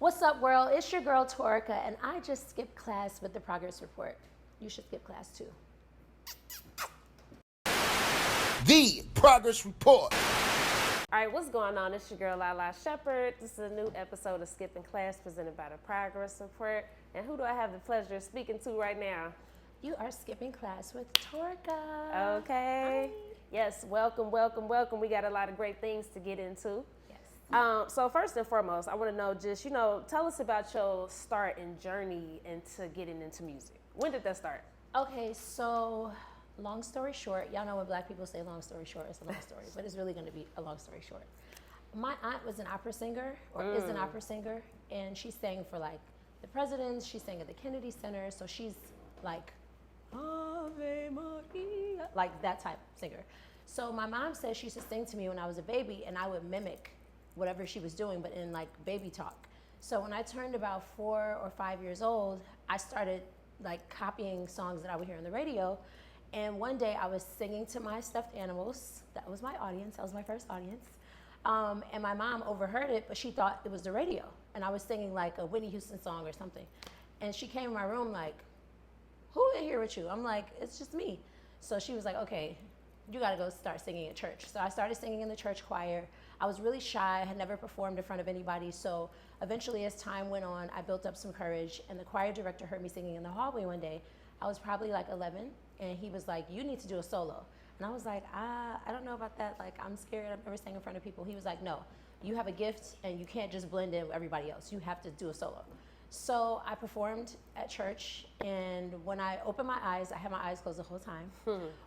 What's up, world? It's your girl, Torica, and I just skipped class with the progress report. You should skip class, too. The progress report. All right, what's going on? It's your girl, Lala Shepherd. This is a new episode of Skipping Class presented by the Progress Report. And who do I have the pleasure of speaking to right now? You are skipping class with Torica. Okay. Hi. Yes, welcome. We got a lot of great things to get into. Yes. So first and foremost, I want to know just, tell us about your start and journey into getting into music. When did that start? Okay, so long story short, y'all know when black people say long story short, it's a long story, but it's really going to be a long story short. My aunt was an opera singer, or is an opera singer, and she sang for like the presidents, she sang at the Kennedy Center, so she's like, Ave Maria, like that type singer. So my mom said she used to sing to me when I was a baby, and I would mimic whatever she was doing, but in like baby talk. So when I turned about 4 or 5 years old, I started like copying songs that I would hear on the radio. And one day I was singing to my stuffed animals. That was my audience. That was my first audience. And my mom overheard it, but she thought it was the radio. And I was singing like a Whitney Houston song or something. And she came in my room like, who in here with you? I'm like, it's just me. So she was like, okay, you gotta go start singing at church. So I started singing in the church choir. I was really shy, I had never performed in front of anybody. So eventually as time went on, I built up some courage, and the choir director heard me singing in the hallway one day. I was probably like 11, and he was like, you need to do a solo. And I was like, I don't know about that. Like, I'm scared, I've never sang in front of people. He was like, no, you have a gift and you can't just blend in with everybody else. You have to do a solo. So I performed at church, and when I opened my eyes, I had my eyes closed the whole time.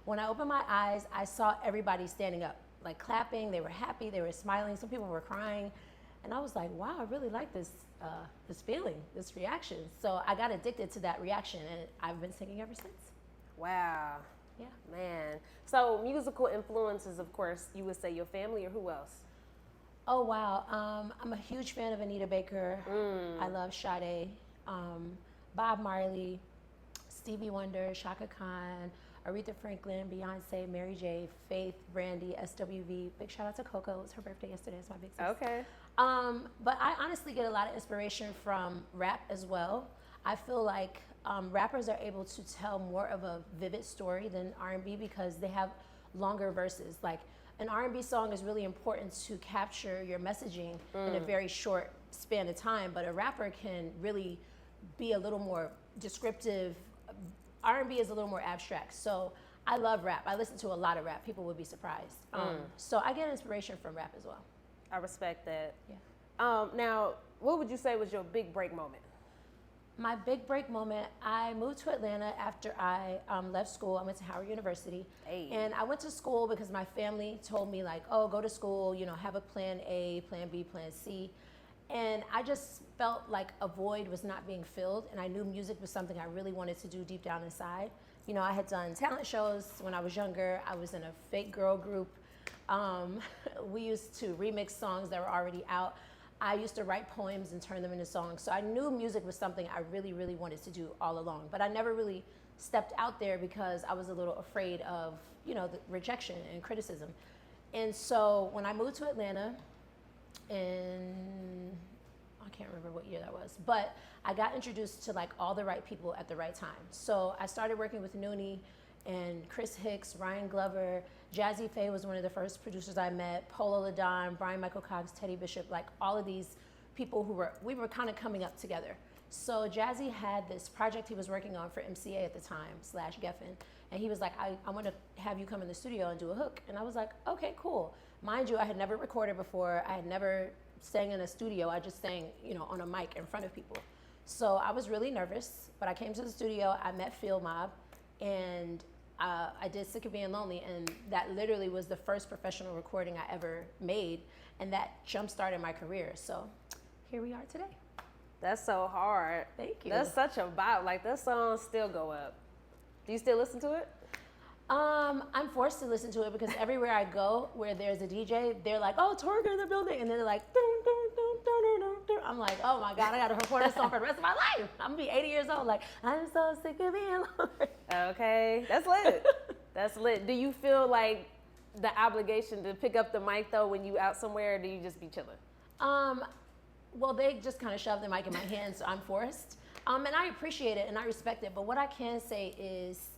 When I opened my eyes, I saw everybody standing up, like clapping, they were happy, they were smiling, some people were crying. And I was like, wow, I really like this feeling, this reaction. So I got addicted to that reaction, and I've been singing ever since. Wow. Yeah. Man. So musical influences, of course, you would say your family, or who else? Oh, wow. I'm a huge fan of Anita Baker. I love Sade, Bob Marley, Stevie Wonder, Shaka Khan, Aretha Franklin, Beyonce, Mary J, Faith, Brandy, SWV. Big shout out to Coco. It was her birthday yesterday. It's my big sis. Okay. But I honestly get a lot of inspiration from rap as well. I feel like rappers are able to tell more of a vivid story than R&B because they have longer verses. Like, an R&B song is really important to capture your messaging in a very short span of time, but a rapper can really be a little more descriptive. R&B is a little more abstract. So I love rap. I listen to a lot of rap. People would be surprised. So I get inspiration from rap as well. I respect that. Yeah. Now, what would you say was your big break moment? My big break moment, I moved to Atlanta after I left school. I went to Howard University. Hey. And I went to school because my family told me like, oh, go to school, have a plan A, plan B, plan C. And I just felt like a void was not being filled, and I knew music was something I really wanted to do deep down inside. I had done talent shows when I was younger. I was in a fake girl group. We used to remix songs that were already out. I used to write poems and turn them into songs. So I knew music was something I really, really wanted to do all along. But I never really stepped out there because I was a little afraid of, the rejection and criticism. And so when I moved to Atlanta I can't remember what year that was, but I got introduced to like all the right people at the right time. So I started working with Noonie and Chris Hicks, Ryan Glover. Jazze Pha was one of the first producers I met. Polo LaDon, Brian Michael Cox, Teddy Bishop, like all of these people we were kind of coming up together. So Jazzy had this project he was working on for MCA at the time, / Geffen. And he was like, I want to have you come in the studio and do a hook. And I was like, okay, cool. Mind you, I had never recorded before. I had never sang in a studio. I just sang, on a mic in front of people. So I was really nervous, but I came to the studio, I met Field Mob, and I did Sick of Being Lonely, and that literally was the first professional recording I ever made, and that jump-started my career. So here we are today. That's so hard. Thank you. That's such a vibe. Like, that song still go up. Do you still listen to it? I'm forced to listen to it because everywhere I go where there's a DJ, they're like, oh, Torica in the building. And then they're like, dun, dun, dun, dun, dun, dun, dun. I'm like, oh my God, I got to record this song for the rest of my life. I'm going to be 80 years old. Like, I'm so sick of being lonely. Okay, that's lit. That's lit. Do you feel like the obligation to pick up the mic though when you out somewhere, or do you just be chilling? Well, they just kind of shoved the mic in my hand, so I'm forced. And I appreciate it and I respect it. But what I can say is,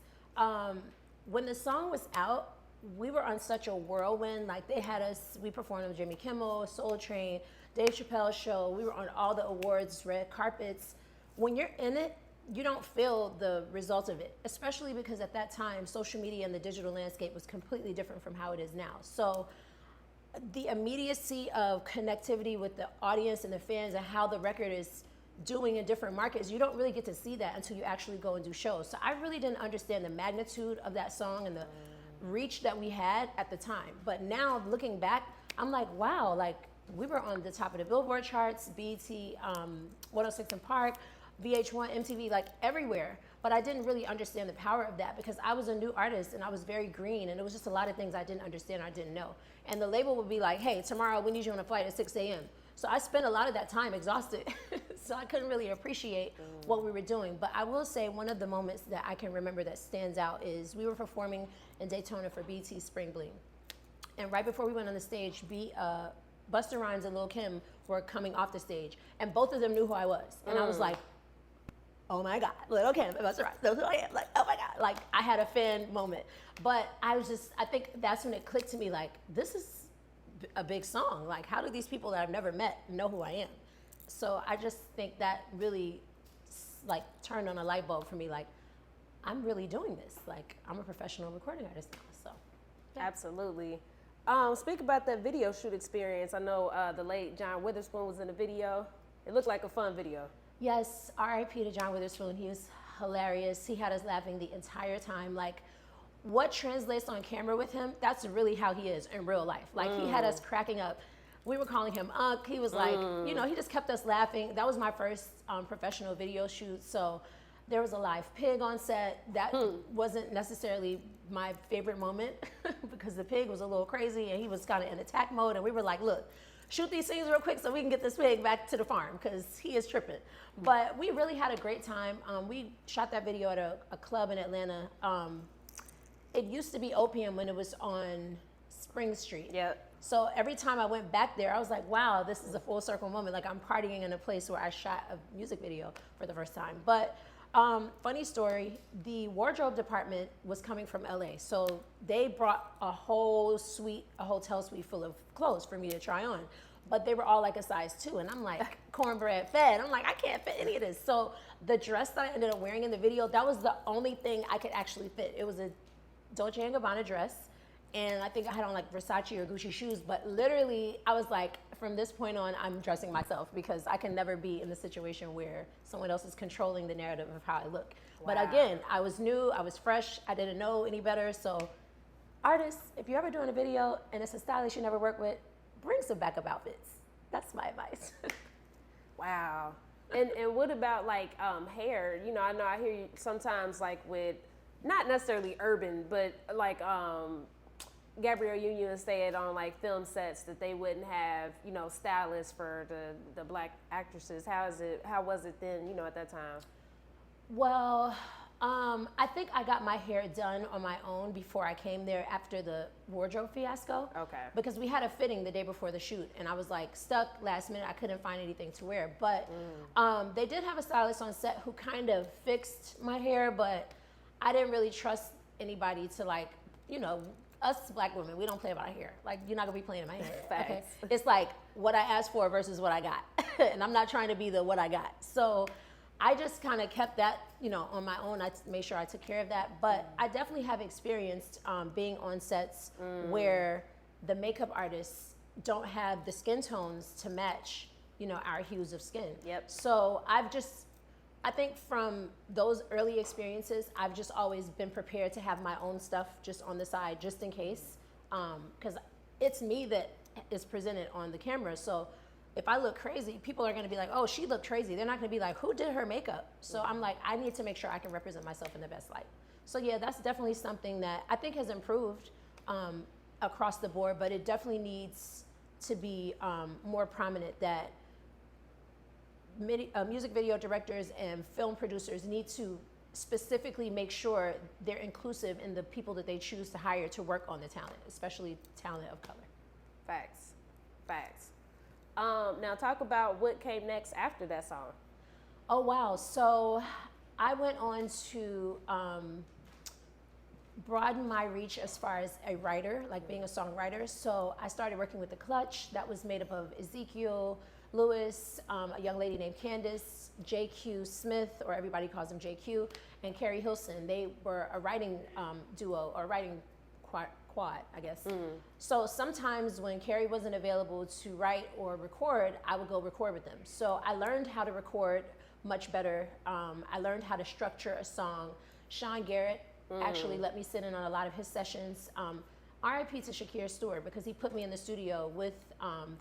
when the song was out, we were on such a whirlwind. Like they had us, we performed on Jimmy Kimmel, Soul Train, Dave Chappelle's show. We were on all the awards, red carpets. When you're in it, you don't feel the result of it, especially because at that time, social media and the digital landscape was completely different from how it is now. So the immediacy of connectivity with the audience and the fans and how the record is doing in different markets, you don't really get to see that until you actually go and do shows. So I really didn't understand the magnitude of that song and the reach that we had at the time. But now looking back, I'm like, wow, like we were on the top of the Billboard charts, BET, 106 in Park, VH1, MTV, like everywhere. But I didn't really understand the power of that because I was a new artist and I was very green and it was just a lot of things I didn't understand, I didn't know. And the label would be like, hey, tomorrow we need you on a flight at 6 a.m. So I spent a lot of that time exhausted. So I couldn't really appreciate what we were doing. But I will say one of the moments that I can remember that stands out is we were performing in Daytona for BET Spring Bling. And right before we went on the stage, Busta Rhymes and Lil' Kim were coming off the stage. And both of them knew who I was. And I was like, oh my God, Lil' Kim and Busta Rhymes, that's who I am. Like, oh my God. Like, I had a fan moment. But I think that's when it clicked to me, like, this is a big song. Like, how do these people that I've never met know who I am? So I just think that really, like, turned on a light bulb for me. Like, I'm really doing this. Like, I'm a professional recording artist now. So, yeah. Absolutely. Speak about that video shoot experience. I know the late John Witherspoon was in the video. It looked like a fun video. Yes, R.I.P. to John Witherspoon. He was hilarious. He had us laughing the entire time. Like, what translates on camera with him, that's really how he is in real life. Like, he had us cracking up. We were calling him Unc. He was like, you know, he just kept us laughing. That was my first professional video shoot. So there was a live pig on set. That wasn't necessarily my favorite moment because the pig was a little crazy and he was kind of in attack mode. And we were like, look, shoot these scenes real quick so we can get this pig back to the farm because he is tripping. But we really had a great time. We shot that video at a club in Atlanta. It used to be Opium when it was on Spring Street. Yep. So every time I went back there, I was like, wow, this is a full circle moment. Like, I'm partying in a place where I shot a music video for the first time. But funny story, the wardrobe department was coming from LA. So they brought a hotel suite full of clothes for me to try on. But they were all like a size 2. And I'm like, cornbread fed. I'm like, I can't fit any of this. So the dress that I ended up wearing in the video, that was the only thing I could actually fit. It was a Dolce & Gabbana dress. And I think I had on like Versace or Gucci shoes, but literally I was like, from this point on, I'm dressing myself because I can never be in the situation where someone else is controlling the narrative of how I look. Wow. But again, I was new, I was fresh, I didn't know any better. So artists, if you're ever doing a video and it's a stylist you never work with, bring some backup outfits. That's my advice. Wow. And what about like hair? You know I hear you sometimes like with, not necessarily urban, but like Gabrielle Union said on like film sets that they wouldn't have, you know, stylists for the black actresses. How was it then, you know, at that time? Well, I think I got my hair done on my own before I came there after the wardrobe fiasco. Okay. Because we had a fitting the day before the shoot and I was like stuck last minute. I couldn't find anything to wear. But they did have a stylist on set who kind of fixed my hair, but I didn't really trust anybody to like, you know, us black women, we don't play about our hair. Like, you're not gonna be playing in my hair. Okay? It's like what I asked for versus what I got. And I'm not trying to be the what I got. So I just kind of kept that, you know, on my own. I made sure I took care of that. But I definitely have experienced being on sets where the makeup artists don't have the skin tones to match, you know, our hues of skin. Yep. So I think from those early experiences, I've just always been prepared to have my own stuff just on the side, just in case. Because it's me that is presented on the camera. So if I look crazy, people are going to be like, oh, she looked crazy. They're not going to be like, who did her makeup? So I'm like, I need to make sure I can represent myself in the best light. So yeah, that's definitely something that I think has improved across the board, but it definitely needs to be more prominent that music video directors and film producers need to specifically make sure they're inclusive in the people that they choose to hire to work on the talent, especially talent of color. Facts. Now talk about what came next after that song. Oh, wow. So I went on to broaden my reach as far as a writer, like being a songwriter. So I started working with The Clutch. That was made up of Ezekiel Lewis, a young lady named Candace, JQ Smith, or everybody calls him JQ, and Carrie Hilson. They were a writing duo, or writing quad, I guess. So sometimes when Carrie wasn't available to write or record, I would go record with them. So I learned how to record much better. I learned how to structure a song. Sean Garrett actually let me sit in on a lot of his sessions. RIP to Shakir Stewart, because he put me in the studio with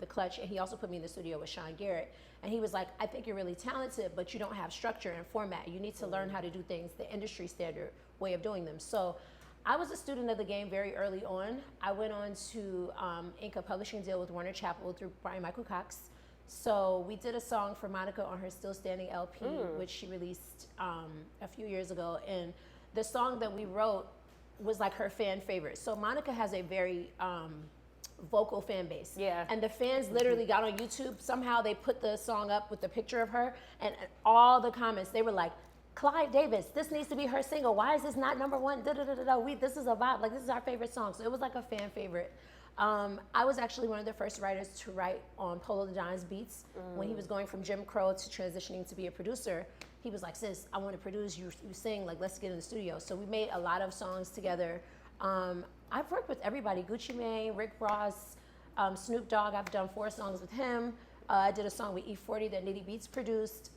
The Clutch, and he also put me in the studio with Sean Garrett. And he was like, I think you're really talented, but you don't have structure and format. You need to learn how to do things the industry standard way of doing them. So I was a student of the game very early on. I went on to ink a publishing deal with Warner Chappell through Brian Michael Cox. So we did a song for Monica on her Still Standing LP, which she released a few years ago. And the song that we wrote was like her fan favorite. So Monica has a very vocal fan base. Yeah. And the fans literally got on YouTube. Somehow they put the song up with the picture of her, and all the comments, they were like, Clive Davis, this needs to be her single. Why is this not number one? This is a vibe. Like, this is our favorite song. So it was like a fan favorite. I was actually one of the first writers to write on Polo the Don's beats. When he was going from Jim Crow to transitioning to be a producer, he was like, sis, I want to produce, you sing, like, let's get in the studio. So we made a lot of songs together. I've worked with everybody, Gucci Mane, Rick Ross, Snoop Dogg. I've done 4 songs with him. I did a song with E40 that Nitty Beats produced.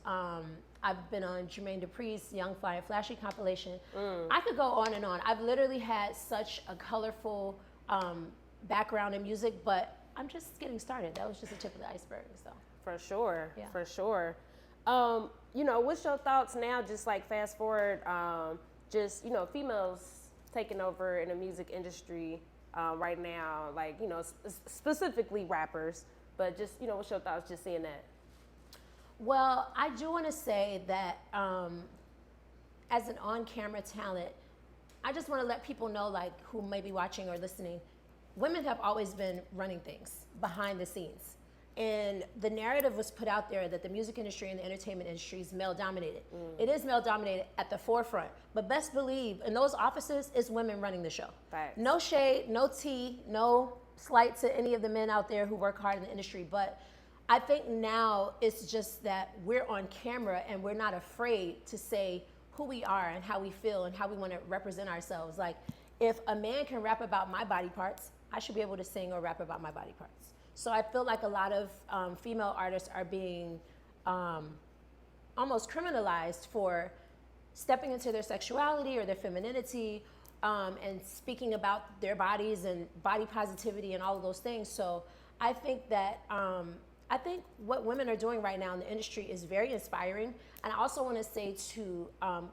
I've been on Jermaine Durpi's Young, Fly, and Flashy compilation. I could go on and on. I've literally had such a colorful background in music, but I'm just getting started. That was just the tip of the iceberg. So For sure, Yeah. for sure. You know, what's your thoughts now, just like fast forward, just, you know, females taking over in the music industry right now, like, you know, specifically rappers, but just, you know, what's your thoughts just seeing that? Well, I do want to say that as an on-camera talent, I just want to let people know, like, who may be watching or listening, women have always been running things behind the scenes. And the narrative was put out there that the music industry and the entertainment industry is male-dominated. It is male-dominated at the forefront, but best believe in those offices, it's women running the show. Facts. No shade, no tea, no slight to any of the men out there who work hard in the industry, but I think now it's just that we're on camera and we're not afraid to say who we are and how we feel and how we want to represent ourselves. Like, if a man can rap about my body parts, I should be able to sing or rap about my body parts. So I feel like a lot of female artists are being almost criminalized for stepping into their sexuality or their femininity and speaking about their bodies and body positivity and all of those things. So I think that I think what women are doing right now in the industry is very inspiring. And I also want to say to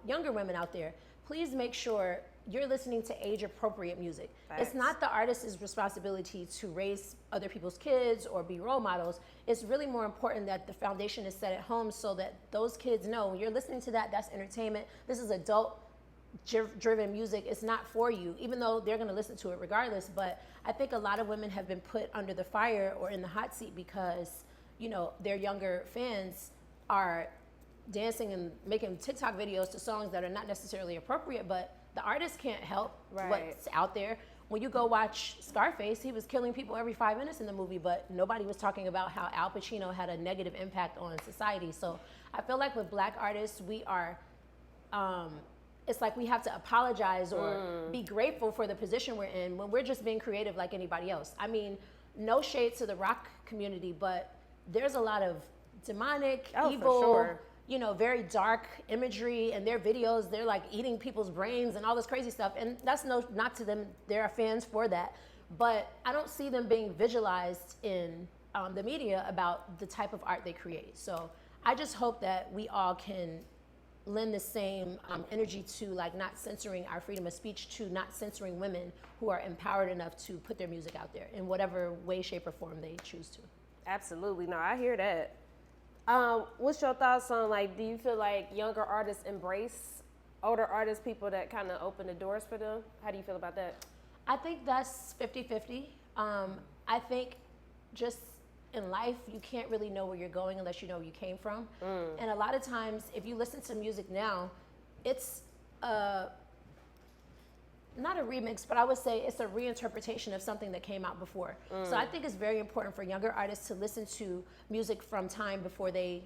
younger women out there, please make sure you're listening to age-appropriate music. Facts. It's not the artist's responsibility to raise other people's kids or be role models. It's really more important that the foundation is set at home so that those kids know when you're listening to that, that's entertainment. This is adult-driven music. It's not for you, even though they're going to listen to it regardless. But I think a lot of women have been put under the fire or in the hot seat because, you know, their younger fans are dancing and making TikTok videos to songs that are not necessarily appropriate, but the artist can't help what's out there. When you go watch Scarface, he was killing people every 5 minutes in the movie, but nobody was talking about how Al Pacino had a negative impact on society. So I feel like with Black artists, we are, it's like we have to apologize or be grateful for the position we're in when we're just being creative like anybody else. I mean, no shade to the rock community, but there's a lot of demonic, evil, for sure. you know, very dark imagery, and their videos, they're like eating people's brains and all this crazy stuff. And that's not to them, there are fans for that. But I don't see them being visualized in the media about the type of art they create. So I just hope that we all can lend the same energy to, like, not censoring our freedom of speech, to not censoring women who are empowered enough to put their music out there in whatever way, shape, or form they choose to. Absolutely. No, I hear that. What's your thoughts on, like, do you feel like younger artists embrace older artists, people that kind of open the doors for them? How do you feel about that? I think that's 50-50. I think just in life, you can't really know where you're going unless you know where you came from. And a lot of times, if you listen to music now, it's not a remix, but I would say it's a reinterpretation of something that came out before. So I think it's very important for younger artists to listen to music from time before they,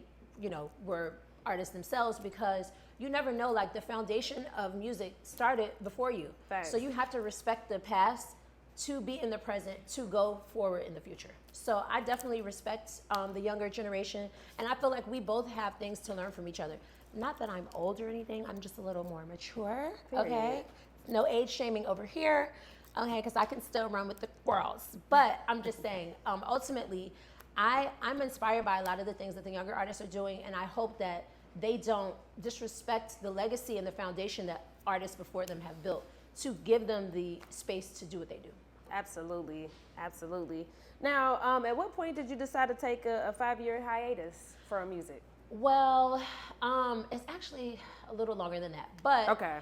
were artists themselves, because you never know, like, the foundation of music started before you. Thanks. So you have to respect the past to be in the present, to go forward in the future. So I definitely respect the younger generation, and I feel like we both have things to learn from each other. Not that I'm old or anything, I'm just a little more mature, okay? No age shaming over here, okay, because I can still run with the girls. But I'm just saying, ultimately, I'm inspired by a lot of the things that the younger artists are doing, and I hope that they don't disrespect the legacy and the foundation that artists before them have built to give them the space to do what they do. Absolutely, absolutely. Now, at what point did you decide to take a 5-year hiatus from music? Well, it's actually a little longer than that, but Okay.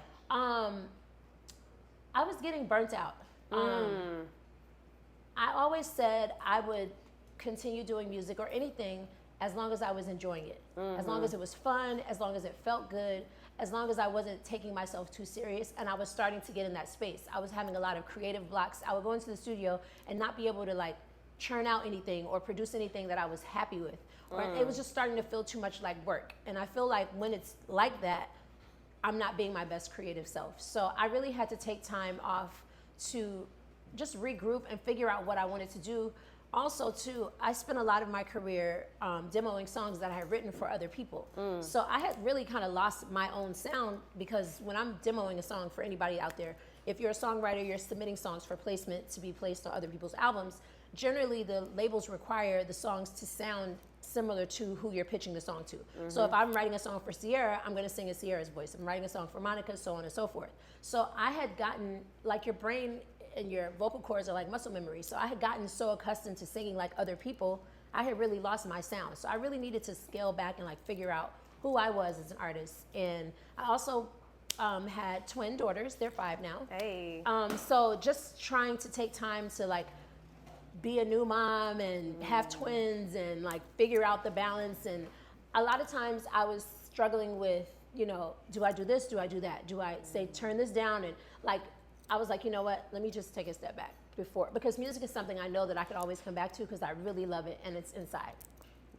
I was getting burnt out. I always said I would continue doing music or anything as long as I was enjoying it, as long as it was fun, as long as it felt good, as long as I wasn't taking myself too serious, and I was starting to get in that space. I was having a lot of creative blocks. I would go into the studio and not be able to, like, churn out anything or produce anything that I was happy with. Or it was just starting to feel too much like work. And I feel like when it's like that, I'm not being my best creative self. So I really had to take time off to just regroup and figure out what I wanted to do. Also, too, I spent a lot of my career demoing songs that I had written for other people. So I had really kind of lost my own sound, because when I'm demoing a song for anybody out there, if you're a songwriter, you're submitting songs for placement to be placed on other people's albums. Generally, the labels require the songs to sound similar to who you're pitching the song to. So if I'm writing a song for Ciara, I'm going to sing in Ciara's voice. I'm writing a song for Monica, so on and so forth. So I had gotten, like, your brain and your vocal cords are like muscle memory. So I had gotten so accustomed to singing like other people, I had really lost my sound. So I really needed to scale back and, like, figure out who I was as an artist. And I also had twin daughters. They're 5 now. Hey. So just trying to take time to, like, be a new mom and have twins and, like, figure out the balance. And a lot of times I was struggling with, do I do this? Do I do that? Do I say, turn this down? And, like, I was like, you know what? Let me just take a step back because music is something I know that I could always come back to because I really love it and it's inside.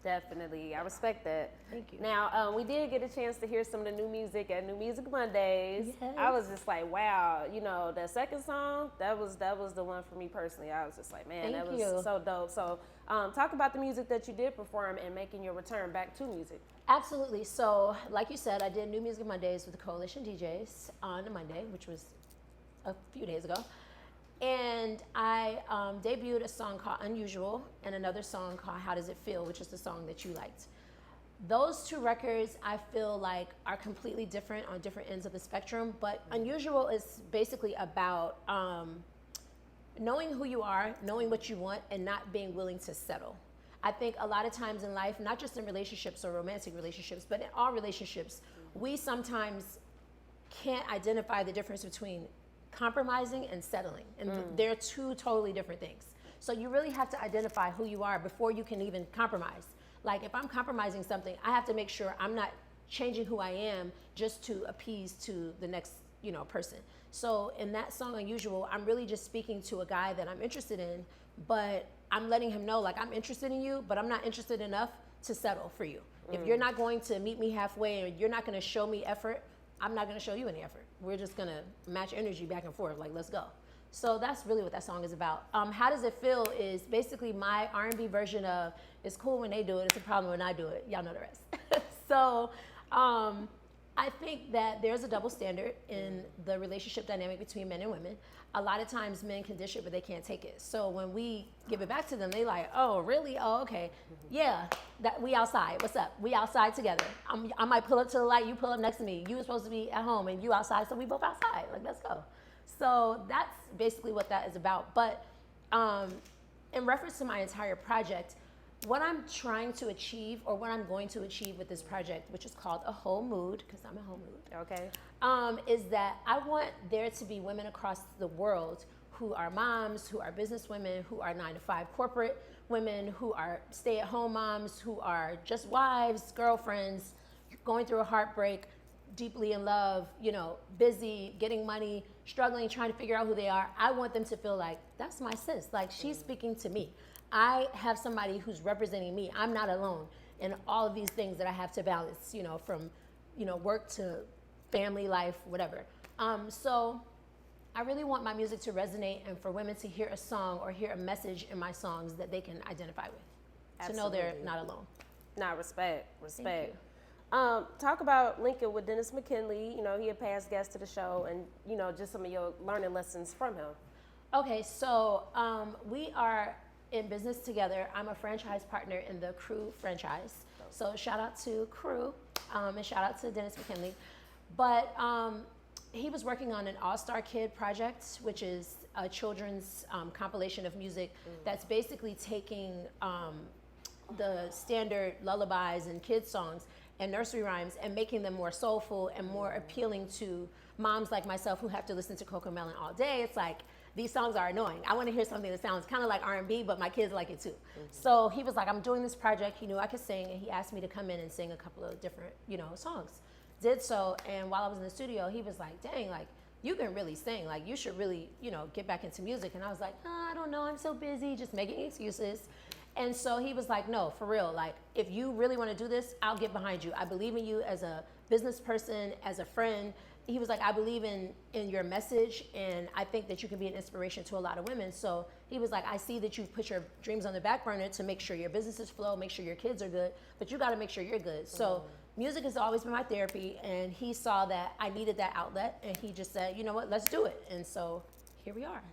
Definitely. I respect that. Thank you. Now, we did get a chance to hear some of the new music at New Music Mondays. Yes. I was just like, wow, the second song, that was the one for me personally. I was just like, man, Thank that was you. so dope. So talk about the music that you did perform and making your return back to music. Absolutely. So, like you said, I did New Music Mondays with the Coalition DJs on a Monday, which was a few days ago. And I debuted a song called Unusual and another song called How Does It Feel, which is the song that you liked. Those 2 records, I feel like, are completely different on different ends of the spectrum, but Unusual is basically about knowing who you are, knowing what you want, and not being willing to settle. I think a lot of times in life, not just in relationships or romantic relationships, but in all relationships, we sometimes can't identify the difference between compromising and settling. And they're 2 totally different things. So you really have to identify who you are before you can even compromise. Like, if I'm compromising something, I have to make sure I'm not changing who I am just to appease to the next, person. So in that song, Unusual, I'm really just speaking to a guy that I'm interested in, but I'm letting him know, like, I'm interested in you, but I'm not interested enough to settle for you. If you're not going to meet me halfway, or you're not going to show me effort, I'm not going to show you any effort. We're just going to match energy back and forth, like, let's go. So that's really what that song is about. How Does It Feel is basically my R&B version of, it's cool when they do it, it's a problem when I do it. Y'all know the rest. So I think that there's a double standard in the relationship dynamic between men and women. A lot of times men can dish it, but they can't take it. So when we give it back to them, they like, oh, really? Oh, okay. Yeah, that we outside. What's up? We outside together. I might pull up to the light. You pull up next to me. You were supposed to be at home, and you outside, so we both outside. Like, let's go. So that's basically what that is about. But in reference to my entire project, what I'm trying to achieve, or what I'm going to achieve with this project, which is called A Whole Mood, because I'm a whole mood. Okay. Is that I want there to be women across the world who are moms, who are businesswomen, who are 9-to-5 corporate women who are stay-at-home moms, who are just wives, girlfriends, going through a heartbreak, deeply in love, you know, busy, getting money, struggling, trying to figure out who they are. I want them to feel like, that's my sis. Like, she's speaking to me. I have somebody who's representing me. I'm not alone in all of these things that I have to balance, you know, from, you know, work to family life, whatever. So I really want my music to resonate and for women to hear a song or hear a message in my songs that they can identify with. Absolutely. To know they're not alone. Nah, respect. Thank you. Talk about linking with Dennis McKinley. You know, he a past guest to the show, and you know, just some of your learning lessons from him. Okay, so we are in business together. I'm a franchise partner in the Cru franchise. So shout out to Cru and shout out to Dennis McKinley. But he was working on an All-Star Kid project, which is a children's compilation of music that's basically taking the standard lullabies and kids songs and nursery rhymes and making them more soulful and more appealing to moms like myself who have to listen to Coco Melon all day. It's like, these songs are annoying. I want to hear something that sounds kind of like R&B, but my kids like it too. So he was like, I'm doing this project. He knew I could sing, and he asked me to come in and sing a couple of different, you know, songs. Did so, and while I was in the studio, he was like, dang, like, you can really sing. Like, you should really, you know, get back into music. And I was like, oh, I don't know, I'm so busy, just making excuses. And so he was like, no, for real, like, if you really want to do this, I'll get behind you. I believe in you as a business person, as a friend. He was like, I believe in your message, and I think that you can be an inspiration to a lot of women. So he was like, I see that you've put your dreams on the back burner to make sure your businesses flow, make sure your kids are good, but you got to make sure you're good. So music has always been my therapy, and he saw that I needed that outlet, and he just said, you know what, let's do it. And so here we are.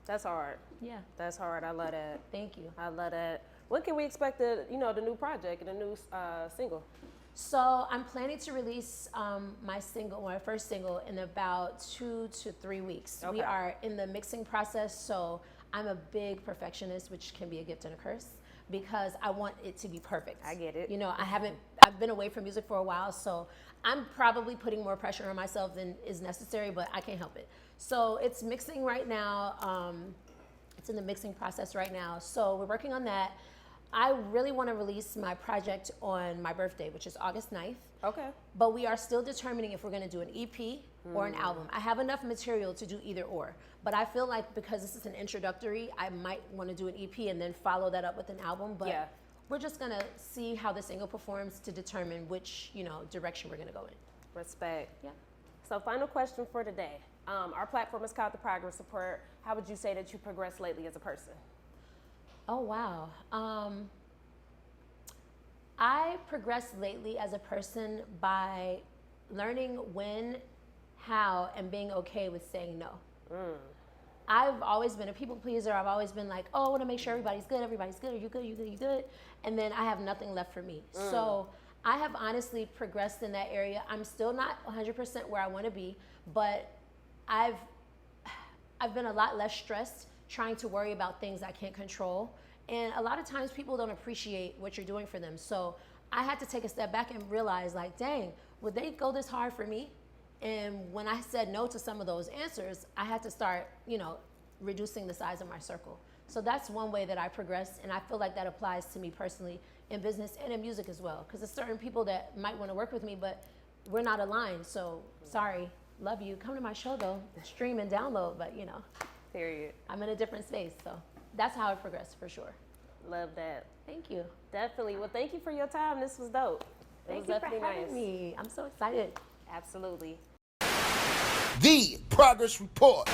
That's hard. Yeah. That's hard. I love that. Thank you. I love that. When can we expect the new project and the new single? So I'm planning to release my first single in about 2 to 3 weeks. Okay. We are in the mixing process, so I'm a big perfectionist, which can be a gift and a curse, because I want it to be perfect. I get it. You know, I've been away from music for a while, so I'm probably putting more pressure on myself than is necessary, but I can't help it. So it's mixing right now. It's in the mixing process right now. So we're working on that. I really want to release my project on my birthday, which is August 9th. Okay. But we are still determining if we're going to do an EP or an album. I have enough material to do either or. But I feel like because this is an introductory, I might want to do an EP and then follow that up with an album. But yeah, we're just going to see how the single performs to determine which, you know, direction we're going to go in. Respect. Yeah. So final question for today. Our platform is called The Progress Report. How would you say that you progressed lately as a person? Oh, wow. I progressed lately as a person by learning when, how, and being okay with saying no. I've always been a people pleaser. I've always been like, oh, I want to make sure everybody's good. Are you good? You good? You good? And then I have nothing left for me. So I have honestly progressed in that area. I'm still not 100% where I want to be, but I've been a lot less stressed trying to worry about things I can't control. And a lot of times people don't appreciate what you're doing for them. So I had to take a step back and realize, like, dang, would they go this hard for me? And when I said no to some of those answers, I had to start, you know, reducing the size of my circle. So that's one way that I progressed, and I feel like that applies to me personally in business and in music as well. Because there's certain people that might want to work with me, but we're not aligned. So sorry, love you. Come to my show though, stream and download, but you know. Period. I'm in a different space, so that's how I progressed for sure. Love that. Thank you. Definitely. Well, thank you for your time. This was dope. Thank you for having me. I'm so excited. Absolutely. The Progress Report.